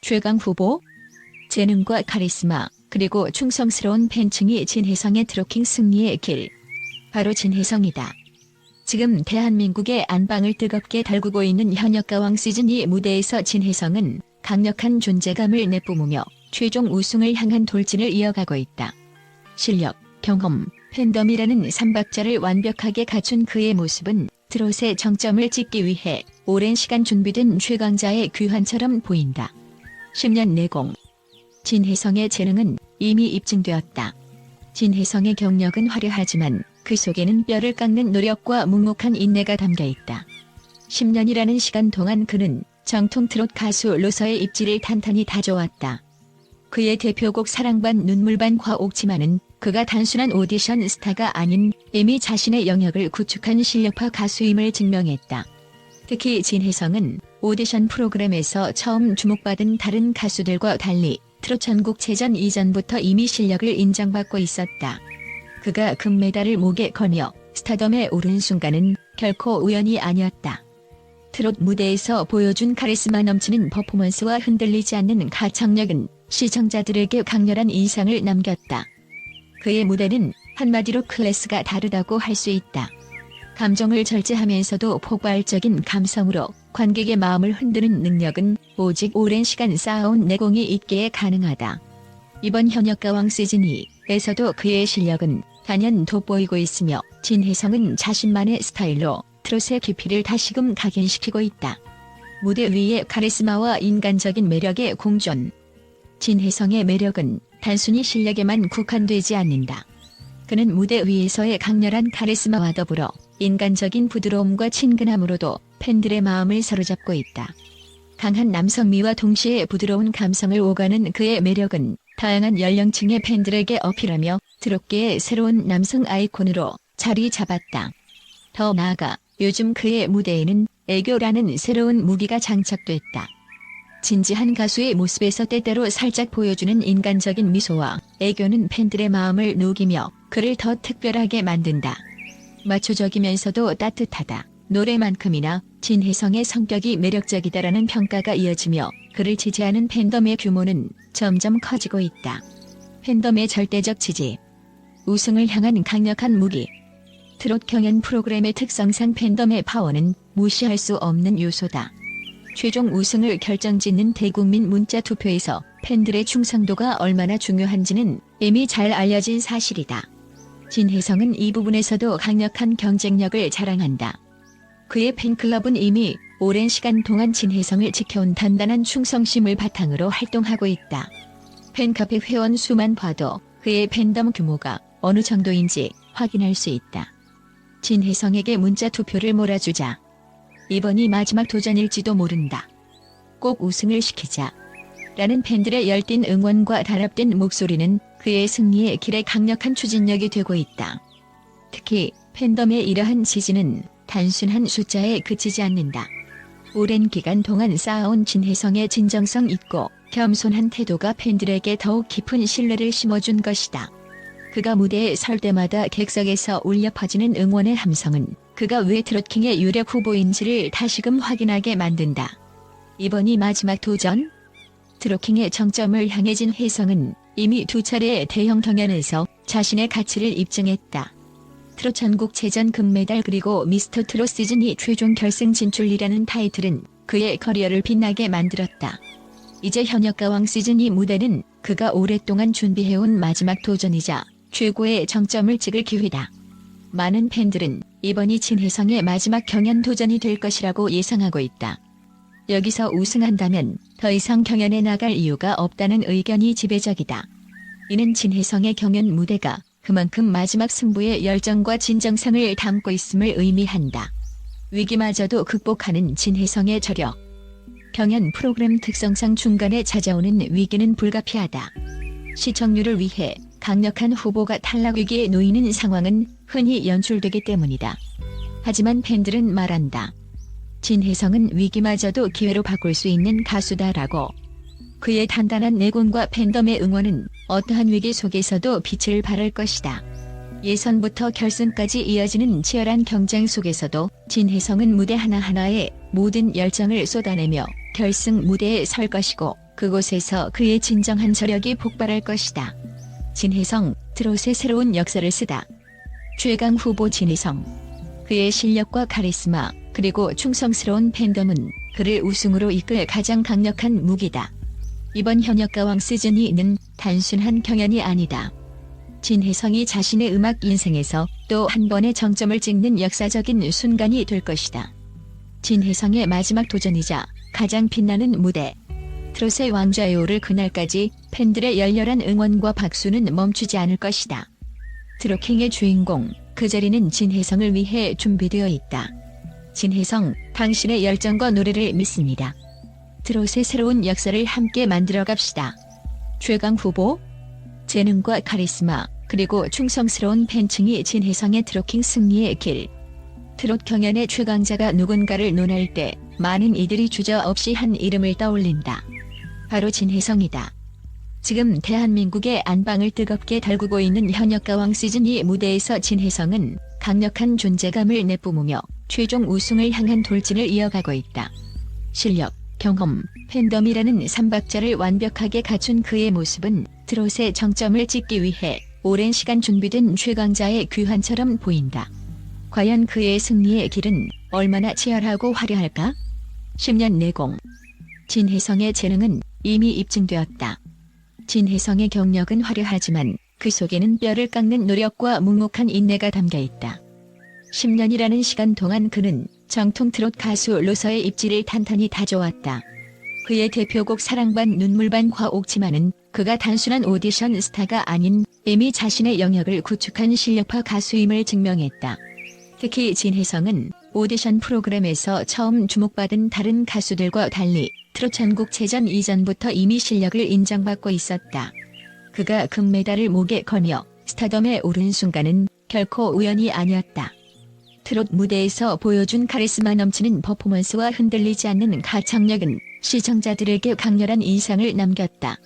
최강 후보? 재능과 카리스마, 그리고 충성스러운 팬층이 진혜성의 드로킹 승리의 길. 바로 진혜성이다. 지금 대한민국의 안방을 뜨겁게 달구고 있는 현역가왕 시즌2 무대에서 진혜성은 강력한 존재감을 내뿜으며 최종 우승을 향한 돌진을 이어가고 있다. 실력, 경험, 팬덤이라는 삼박자를 완벽하게 갖춘 그의 모습은 트롯의 정점을 찍기 위해 오랜 시간 준비된 최강자의 귀환처럼 보인다. 10년 내공. 진혜성의 재능은 이미 입증되었다. 진혜성의 경력은 화려하지만 그 속에는 뼈를 깎는 노력과 묵묵한 인내가 담겨 있다. 10년이라는 시간 동안 그는 정통 트롯 가수로서의 입지를 탄탄히 다져왔다. 그의 대표곡 사랑반 눈물반 과옥지만은 그가 단순한 오디션 스타가 아닌 이미 자신의 영역을 구축한 실력파 가수임을 증명했다. 특히 진혜성은 오디션 프로그램에서 처음 주목받은 다른 가수들과 달리 트롯 전국체전 이전부터 이미 실력을 인정받고 있었다. 그가 금메달을 목에 거며 스타덤에 오른 순간은 결코 우연이 아니었다. 트롯 무대에서 보여준 카리스마 넘치는 퍼포먼스와 흔들리지 않는 가창력은 시청자들에게 강렬한 인상을 남겼다. 그의 무대는 한마디로 클래스가 다르다고 할 수 있다. 감정을 절제하면서도 폭발적인 감성으로 관객의 마음을 흔드는 능력은 오직 오랜 시간 쌓아온 내공이 있기에 가능하다. 이번 현역가왕 시즌2에서도 그의 실력은 단연 돋보이고 있으며 진혜성은 자신만의 스타일로 트롯의 깊이를 다시금 각인시키고 있다. 무대 위의 카리스마와 인간적인 매력의 공존. 진혜성의 매력은 단순히 실력에만 국한되지 않는다. 그는 무대 위에서의 강렬한 카리스마와 더불어 인간적인 부드러움과 친근함으로도 팬들의 마음을 사로잡고 있다. 강한 남성미와 동시에 부드러운 감성을 오가는 그의 매력은 다양한 연령층의 팬들에게 어필하며 트롯계의 새로운 남성 아이콘으로 자리 잡았다. 더 나아가 요즘 그의 무대에는 애교라는 새로운 무기가 장착됐다. 진지한 가수의 모습에서 때때로 살짝 보여주는 인간적인 미소와 애교는 팬들의 마음을 녹이며 그를 더 특별하게 만든다. 마초적이면서도 따뜻하다. 노래만큼이나 진혜성의 성격이 매력적이다라는 평가가 이어지며 그를 지지하는 팬덤의 규모는 점점 커지고 있다. 팬덤의 절대적 지지. 우승을 향한 강력한 무기. 트롯 경연 프로그램의 특성상 팬덤의 파워는 무시할 수 없는 요소다. 최종 우승을 결정짓는 대국민 문자 투표에서 팬들의 충성도가 얼마나 중요한지는 이미 잘 알려진 사실이다. 진혜성은 이 부분에서도 강력한 경쟁력을 자랑한다. 그의 팬클럽은 이미 오랜 시간 동안 진혜성을 지켜온 단단한 충성심을 바탕으로 활동하고 있다. 팬카페 회원 수만 봐도 그의 팬덤 규모가 어느 정도인지 확인할 수 있다. 진혜성에게 문자 투표를 몰아주자. 이번이 마지막 도전일지도 모른다. 꼭 우승을 시키자. 라는 팬들의 열띤 응원과 단합된 목소리는 그의 승리의 길에 강력한 추진력이 되고 있다. 특히 팬덤의 이러한 지지는 단순한 숫자에 그치지 않는다. 오랜 기간 동안 쌓아온 진혜성의 진정성 있고 겸손한 태도가 팬들에게 더욱 깊은 신뢰를 심어준 것이다. 그가 무대에 설 때마다 객석에서 울려 퍼지는 응원의 함성은 그가 왜 트롯킹의 유력 후보인지를 다시금 확인하게 만든다. 이번이 마지막 도전? 트롯킹의 정점을 향해진 혜성은 이미 2차례의 대형 경연에서 자신의 가치를 입증했다. 트롯 전국체전 금메달 그리고 미스터 트롯 시즌2 최종 결승 진출이라는 타이틀은 그의 커리어를 빛나게 만들었다. 이제 현역가왕 시즌2 무대는 그가 오랫동안 준비해온 마지막 도전이자 최고의 정점을 찍을 기회다. 많은 팬들은 이번이 진혜성의 마지막 경연 도전이 될 것이라고 예상하고 있다. 여기서 우승한다면 더 이상 경연에 나갈 이유가 없다는 의견이 지배적이다. 이는 진혜성의 경연 무대가 그만큼 마지막 승부의 열정과 진정성을 담고 있음을 의미한다. 위기마저도 극복하는 진혜성의 저력. 경연 프로그램 특성상 중간에 찾아오는 위기는 불가피하다. 시청률을 위해 강력한 후보가 탈락 위기에 놓이는 상황은 흔히 연출되기 때문이다. 하지만 팬들은 말한다. 진혜성은 위기마저도 기회로 바꿀 수 있는 가수다라고. 그의 단단한 내공과 팬덤의 응원은 어떠한 위기 속에서도 빛을 발할 것이다. 예선부터 결승까지 이어지는 치열한 경쟁 속에서도 진혜성은 무대 하나하나에 모든 열정을 쏟아내며 결승 무대에 설 것이고 그곳에서 그의 진정한 저력이 폭발할 것이다. 진혜성, 트롯의 새로운 역사를 쓰다. 최강 후보 진혜성. 그의 실력과 카리스마, 그리고 충성스러운 팬덤은 그를 우승으로 이끌 가장 강력한 무기다. 이번 현역가왕 시즌2는 단순한 경연이 아니다. 진혜성이 자신의 음악 인생에서 또 한 번의 정점을 찍는 역사적인 순간이 될 것이다. 진혜성의 마지막 도전이자 가장 빛나는 무대. 트롯의 왕좌에 오를 그날까지 팬들의 열렬한 응원과 박수는 멈추지 않을 것이다. 트로킹의 주인공, 그 자리는 진혜성을 위해 준비되어 있다. 진혜성, 당신의 열정과 노래를 믿습니다. 트롯의 새로운 역사를 함께 만들어 갑시다. 최강 후보? 재능과 카리스마, 그리고 충성스러운 팬층이 진혜성의 트로킹 승리의 길. 트롯 경연의 최강자가 누군가를 논할 때 많은 이들이 주저없이 한 이름을 떠올린다. 바로 진혜성이다. 지금 대한민국의 안방을 뜨겁게 달구고 있는 현역가왕 시즌2 무대에서 진혜성은 강력한 존재감을 내뿜으며 최종 우승을 향한 돌진을 이어가고 있다. 실력, 경험, 팬덤이라는 삼박자를 완벽하게 갖춘 그의 모습은 트롯의 정점을 찍기 위해 오랜 시간 준비된 최강자의 귀환처럼 보인다. 과연 그의 승리의 길은 얼마나 치열하고 화려할까? 10년 내공. 진혜성의 재능은 이미 입증되었다. 진혜성의 경력은 화려하지만 그 속에는 뼈를 깎는 노력과 묵묵한 인내가 담겨 있다. 10년이라는 시간 동안 그는 정통 트롯 가수로서의 입지를 탄탄히 다져왔다. 그의 대표곡 사랑반 눈물반 화옥지만은 그가 단순한 오디션 스타가 아닌 이미 자신의 영역을 구축한 실력파 가수임을 증명했다. 특히 진혜성은 오디션 프로그램에서 처음 주목받은 다른 가수들과 달리 트롯 전국체전 이전부터 이미 실력을 인정받고 있었다. 그가 금메달을 목에 거며 스타덤에 오른 순간은 결코 우연이 아니었다. 트롯 무대에서 보여준 카리스마 넘치는 퍼포먼스와 흔들리지 않는 가창력은 시청자들에게 강렬한 인상을 남겼다.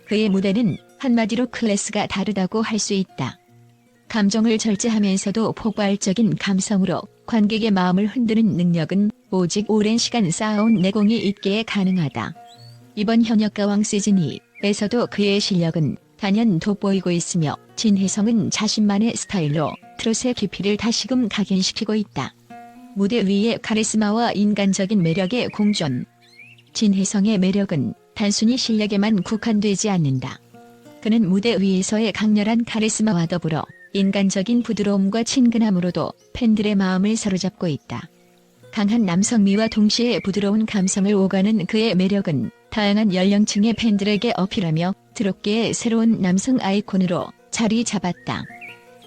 그의 무대는 한마디로 클래스가 다르다고 할 수 있다. 감정을 절제하면서도 폭발적인 감성으로 관객의 마음을 흔드는 능력은 오직 오랜 시간 쌓아온 내공이 있기에 가능하다. 이번 현역가왕 시즌2에서도 그의 실력은 단연 돋보이고 있으며 진혜성은 자신만의 스타일로 트롯의 깊이를 다시금 각인시키고 있다. 무대 위의 카리스마와 인간적인 매력의 공존. 진혜성의 매력은 단순히 실력에만 국한되지 않는다. 그는 무대 위에서의 강렬한 카리스마와 더불어 인간적인 부드러움과 친근함으로도 팬들의 마음을 사로잡고 있다. 강한 남성미와 동시에 부드러운 감성을 오가는 그의 매력은 다양한 연령층의 팬들에게 어필하며 트롯계의 새로운 남성 아이콘으로 자리 잡았다.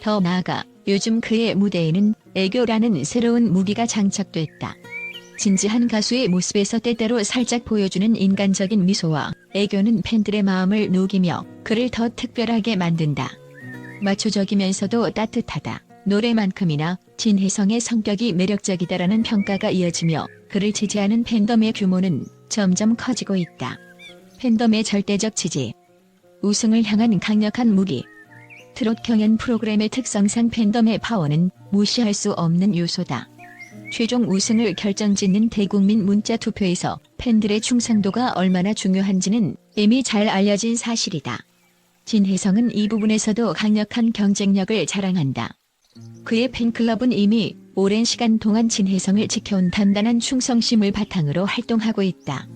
더 나아가 요즘 그의 무대에는 애교라는 새로운 무기가 장착됐다. 진지한 가수의 모습에서 때때로 살짝 보여주는 인간적인 미소와 애교는 팬들의 마음을 녹이며 그를 더 특별하게 만든다. 마초적이면서도 따뜻하다. 노래만큼이나 진혜성의 성격이 매력적이다라는 평가가 이어지며 그를 지지하는 팬덤의 규모는 점점 커지고 있다. 팬덤의 절대적 지지. 우승을 향한 강력한 무기. 트롯 경연 프로그램의 특성상 팬덤의 파워는 무시할 수 없는 요소다. 최종 우승을 결정짓는 대국민 문자 투표에서 팬들의 충성도가 얼마나 중요한지는 이미 잘 알려진 사실이다. 진혜성은 이 부분에서도 강력한 경쟁력을 자랑한다. 그의 팬클럽은 이미 오랜 시간 동안 진혜성을 지켜온 단단한 충성심을 바탕으로 활동하고 있다.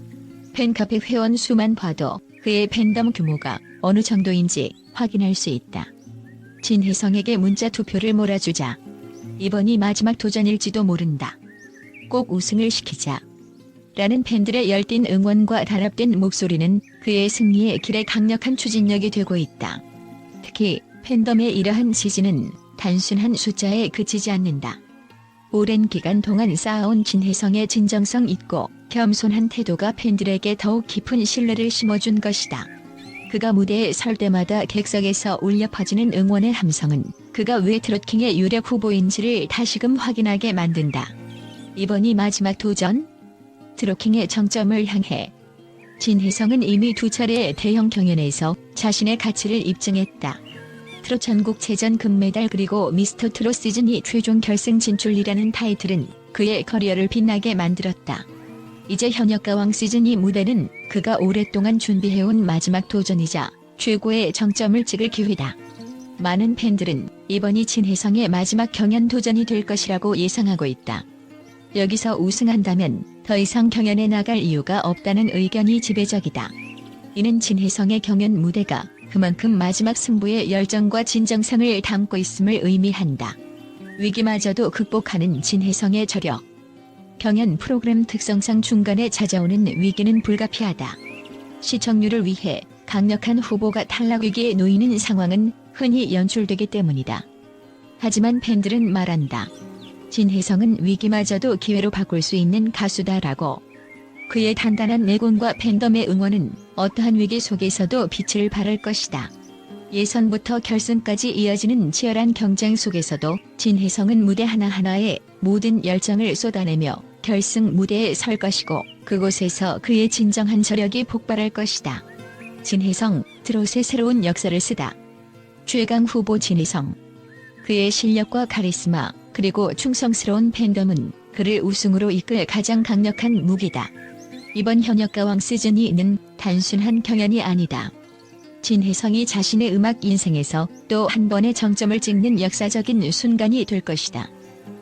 팬카페 회원 수만 봐도 그의 팬덤 규모가 어느 정도인지 확인할 수 있다. 진혜성에게 문자 투표를 몰아주자. 이번이 마지막 도전일지도 모른다. 꼭 우승을 시키자. 라는 팬들의 열띤 응원과 단합된 목소리는 그의 승리의 길에 강력한 추진력이 되고 있다. 특히 팬덤의 이러한 지지는 단순한 숫자에 그치지 않는다. 오랜 기간 동안 쌓아온 진혜성의 진정성 있고 겸손한 태도가 팬들에게 더욱 깊은 신뢰를 심어준 것이다. 그가 무대에 설 때마다 객석에서 울려 퍼지는 응원의 함성은 그가 왜 트롯킹의 유력 후보인지를 다시금 확인하게 만든다. 이번이 마지막 도전? 트롯킹의 정점을 향해. 진혜성은 이미 2차례의 대형 경연에서 자신의 가치를 입증했다. 트롯 전국체전 금메달 그리고 미스터 트롯 시즌2 최종 결승 진출이라는 타이틀은 그의 커리어를 빛나게 만들었다. 이제 현역가왕 시즌2 무대는 그가 오랫동안 준비해온 마지막 도전이자 최고의 정점을 찍을 기회다. 많은 팬들은 이번이 진혜성의 마지막 경연 도전이 될 것이라고 예상하고 있다. 여기서 우승한다면 더 이상 경연에 나갈 이유가 없다는 의견이 지배적이다. 이는 진혜성의 경연 무대가 그만큼 마지막 승부의 열정과 진정성을 담고 있음을 의미한다. 위기마저도 극복하는 진혜성의 저력. 경연 프로그램 특성상 중간에 찾아오는 위기는 불가피하다. 시청률을 위해 강력한 후보가 탈락 위기에 놓이는 상황은 흔히 연출되기 때문이다. 하지만 팬들은 말한다. 진혜성은 위기마저도 기회로 바꿀 수 있는 가수다라고. 그의 단단한 내공과 팬덤의 응원은 어떠한 위기 속에서도 빛을 발할 것이다. 예선부터 결승까지 이어지는 치열한 경쟁 속에서도 진혜성은 무대 하나하나에 모든 열정을 쏟아내며 결승 무대에 설 것이고 그곳에서 그의 진정한 저력이 폭발할 것이다. 진혜성, 트롯의 새로운 역사를 쓰다. 최강 후보 진혜성. 그의 실력과 카리스마 그리고 충성스러운 팬덤은 그를 우승으로 이끌 가장 강력한 무기다. 이번 현역가왕 시즌2는 단순한 경연이 아니다. 진혜성이 자신의 음악 인생에서 또 한 번의 정점을 찍는 역사적인 순간이 될 것이다.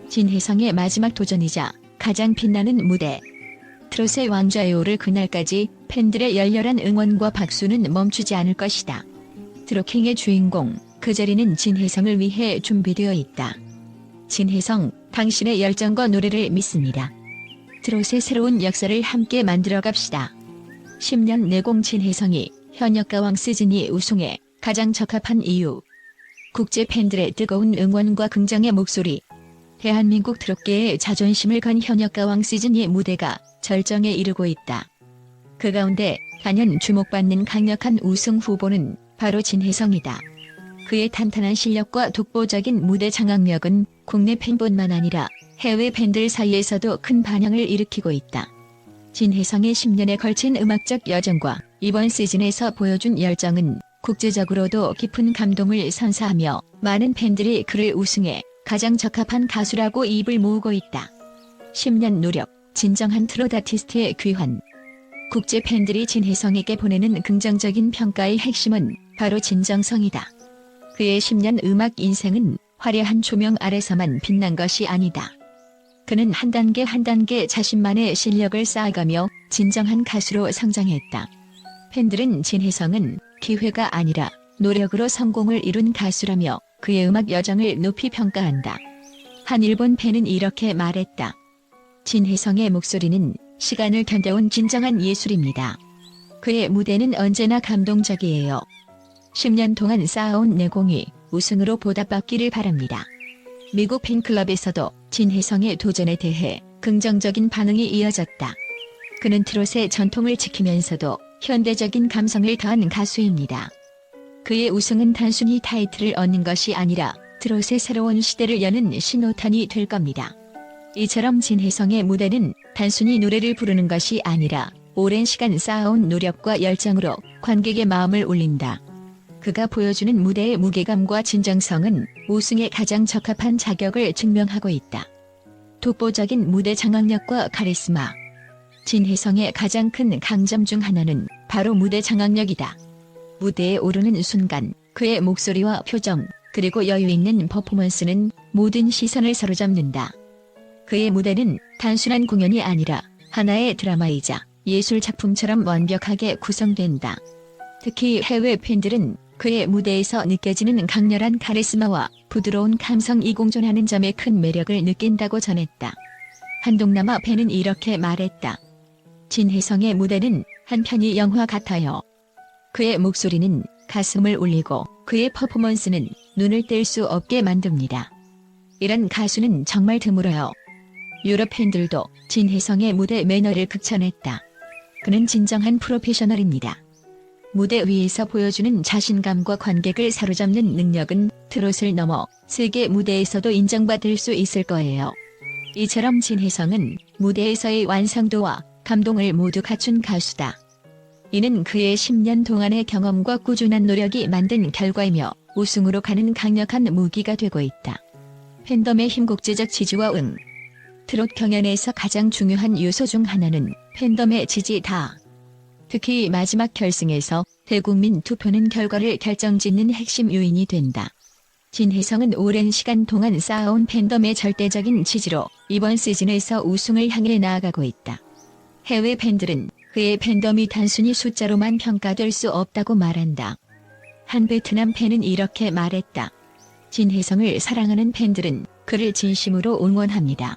진혜성의 마지막 도전이자 가장 빛나는 무대. 트롯의 왕좌에 오를 그날까지 팬들의 열렬한 응원과 박수는 멈추지 않을 것이다. 트롯킹의 주인공, 그 자리는 진혜성을 위해 준비되어 있다. 진혜성, 당신의 열정과 노래를 믿습니다. 트롯의 새로운 역사를 함께 만들어 갑시다. 10년 내공 진혜성이 현역가왕 시즌2 우승에 가장 적합한 이유. 국제 팬들의 뜨거운 응원과 긍정의 목소리. 대한민국 트롯계의 자존심을 건 현역가왕 시즌2 무대가 절정에 이르고 있다. 그 가운데 단연 주목받는 강력한 우승 후보는 바로 진혜성이다. 그의 탄탄한 실력과 독보적인 무대 장악력은 국내 팬뿐만 아니라 해외 팬들 사이에서도 큰 반향을 일으키고 있다. 진혜성의 10년에 걸친 음악적 여정과 이번 시즌에서 보여준 열정은 국제적으로도 깊은 감동을 선사하며 많은 팬들이 그를 우승에 가장 적합한 가수라고 입을 모으고 있다. 10년 노력, 진정한 트롯 아티스트의 귀환. 국제 팬들이 진혜성에게 보내는 긍정적인 평가의 핵심은 바로 진정성이다. 그의 10년 음악 인생은 화려한 조명 아래서만 빛난 것이 아니다. 그는 한 단계 한 단계 자신만의 실력을 쌓아가며 진정한 가수로 성장했다. 팬들은 진혜성은 기회가 아니라 노력으로 성공을 이룬 가수라며 그의 음악 여정을 높이 평가한다. 한 일본 팬은 이렇게 말했다. 진혜성의 목소리는 시간을 견뎌온 진정한 예술입니다. 그의 무대는 언제나 감동적이에요. 10년 동안 쌓아온 내공이 우승으로 보답받기를 바랍니다. 미국 팬클럽에서도 진혜성의 도전에 대해 긍정적인 반응이 이어졌다. 그는 트롯의 전통을 지키면서도 현대적인 감성을 더한 가수입니다. 그의 우승은 단순히 타이틀을 얻는 것이 아니라 트롯의 새로운 시대를 여는 신호탄이 될 겁니다. 이처럼 진혜성의 무대는 단순히 노래를 부르는 것이 아니라 오랜 시간 쌓아온 노력과 열정으로 관객의 마음을 울린다. 그가 보여주는 무대의 무게감과 진정성은 우승에 가장 적합한 자격을 증명하고 있다. 독보적인 무대 장악력과 카리스마. 진혜성의 가장 큰 강점 중 하나는 바로 무대 장악력이다. 무대에 오르는 순간 그의 목소리와 표정 그리고 여유 있는 퍼포먼스는 모든 시선을 사로잡는다. 그의 무대는 단순한 공연이 아니라 하나의 드라마이자 예술 작품처럼 완벽하게 구성된다. 특히 해외 팬들은 그의 무대에서 느껴지는 강렬한 카리스마와 부드러운 감성이 공존하는 점에 큰 매력을 느낀다고 전했다. 한동남아 팬은 이렇게 말했다. 진혜성의 무대는 한편이 영화 같아요. 그의 목소리는 가슴을 울리고 그의 퍼포먼스는 눈을 뗄 수 없게 만듭니다. 이런 가수는 정말 드물어요. 유럽 팬들도 진혜성의 무대 매너를 극찬했다. 그는 진정한 프로페셔널입니다. 무대 위에서 보여주는 자신감과 관객을 사로잡는 능력은 트롯을 넘어 세계 무대에서도 인정받을 수 있을 거예요. 이처럼 진혜성은 무대에서의 완성도와 감동을 모두 갖춘 가수다. 이는 그의 10년 동안의 경험과 꾸준한 노력이 만든 결과이며 우승으로 가는 강력한 무기가 되고 있다. 팬덤의 힘 국제적 지지와 응. 트롯 경연에서 가장 중요한 요소 중 하나는 팬덤의 지지다. 특히 마지막 결승에서 대국민 투표는 결과를 결정짓는 핵심 요인이 된다. 진혜성은 오랜 시간 동안 쌓아온 팬덤의 절대적인 지지로 이번 시즌에서 우승을 향해 나아가고 있다. 해외 팬들은 그의 팬덤이 단순히 숫자로만 평가될 수 없다고 말한다. 한 베트남 팬은 이렇게 말했다. 진혜성을 사랑하는 팬들은 그를 진심으로 응원합니다.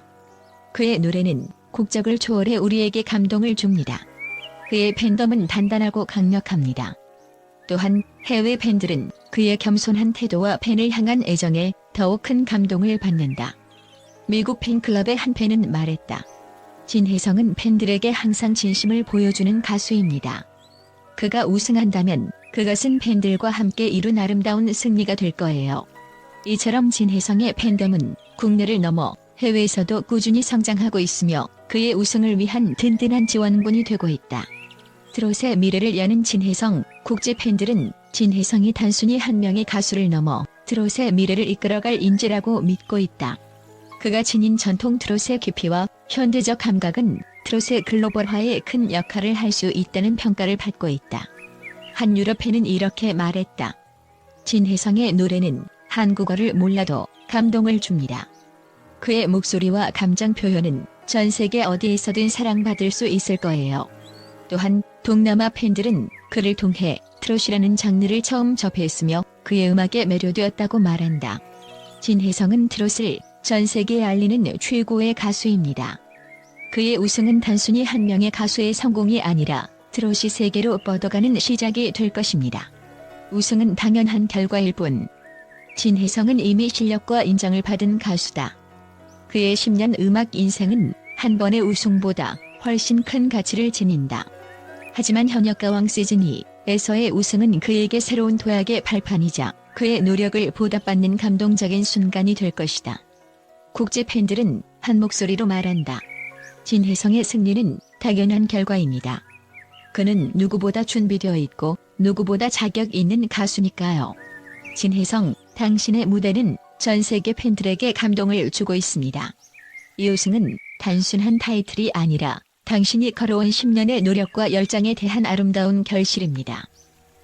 그의 노래는 국적을 초월해 우리에게 감동을 줍니다. 그의 팬덤은 단단하고 강력합니다. 또한 해외 팬들은 그의 겸손한 태도와 팬을 향한 애정에 더욱 큰 감동을 받는다. 미국 팬클럽의 한 팬은 말했다. 진혜성은 팬들에게 항상 진심을 보여주는 가수입니다. 그가 우승한다면 그것은 팬들과 함께 이룬 아름다운 승리가 될 거예요. 이처럼 진혜성의 팬덤은 국내를 넘어 해외에서도 꾸준히 성장하고 있으며 그의 우승을 위한 든든한 지원군이 되고 있다. 트롯의 미래를 여는 진혜성, 국제 팬들은 진혜성이 단순히 한 명의 가수를 넘어 트롯의 미래를 이끌어갈 인재라고 믿고 있다. 그가 지닌 전통 트롯의 깊이와 현대적 감각은 트롯의 글로벌화에 큰 역할을 할 수 있다는 평가를 받고 있다. 한 유럽 팬은 이렇게 말했다. 진혜성의 노래는 한국어를 몰라도 감동을 줍니다. 그의 목소리와 감정 표현은 전 세계 어디에서든 사랑받을 수 있을 거예요. 또한 동남아 팬들은 그를 통해 트롯이라는 장르를 처음 접했으며 그의 음악에 매료되었다고 말한다. 진혜성은 트롯을 전 세계에 알리는 최고의 가수입니다. 그의 우승은 단순히 한 명의 가수의 성공이 아니라 트롯이 세계로 뻗어가는 시작이 될 것입니다. 우승은 당연한 결과일 뿐. 진혜성은 이미 실력과 인정을 받은 가수다. 그의 10년 음악 인생은 한 번의 우승보다 훨씬 큰 가치를 지닌다. 하지만 현역 가왕 시즌 2에서의 우승은 그에게 새로운 도약의 발판이자 그의 노력을 보답받는 감동적인 순간이 될 것이다. 국제 팬들은 한 목소리로 말한다. 진혜성의 승리는 당연한 결과입니다. 그는 누구보다 준비되어 있고 누구보다 자격 있는 가수니까요. 진혜성, 당신의 무대는 전 세계 팬들에게 감동을 주고 있습니다. 이 우승은 단순한 타이틀이 아니라 당신이 걸어온 10년의 노력과 열정에 대한 아름다운 결실입니다.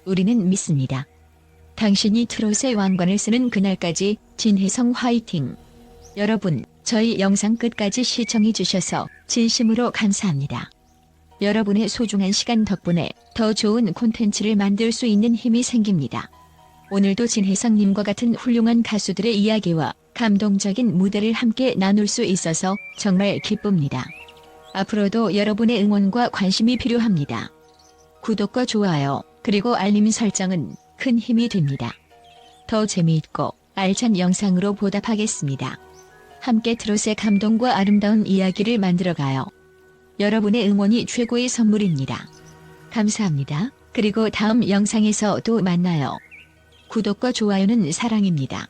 우리는 믿습니다. 당신이 트롯의 왕관을 쓰는 그날까지 진혜성 화이팅! 여러분, 저희 영상 끝까지 시청해 주셔서 진심으로 감사합니다. 여러분의 소중한 시간 덕분에 더 좋은 콘텐츠를 만들 수 있는 힘이 생깁니다. 오늘도 진혜성님과 같은 훌륭한 가수들의 이야기와 감동적인 무대를 함께 나눌 수 있어서 정말 기쁩니다. 앞으로도 여러분의 응원과 관심이 필요합니다. 구독과 좋아요, 그리고 알림 설정은 큰 힘이 됩니다. 더 재미있고 알찬 영상으로 보답하겠습니다. 함께 트롯의 감동과 아름다운 이야기를 만들어가요. 여러분의 응원이 최고의 선물입니다. 감사합니다. 그리고 다음 영상에서 또 만나요. 구독과 좋아요는 사랑입니다.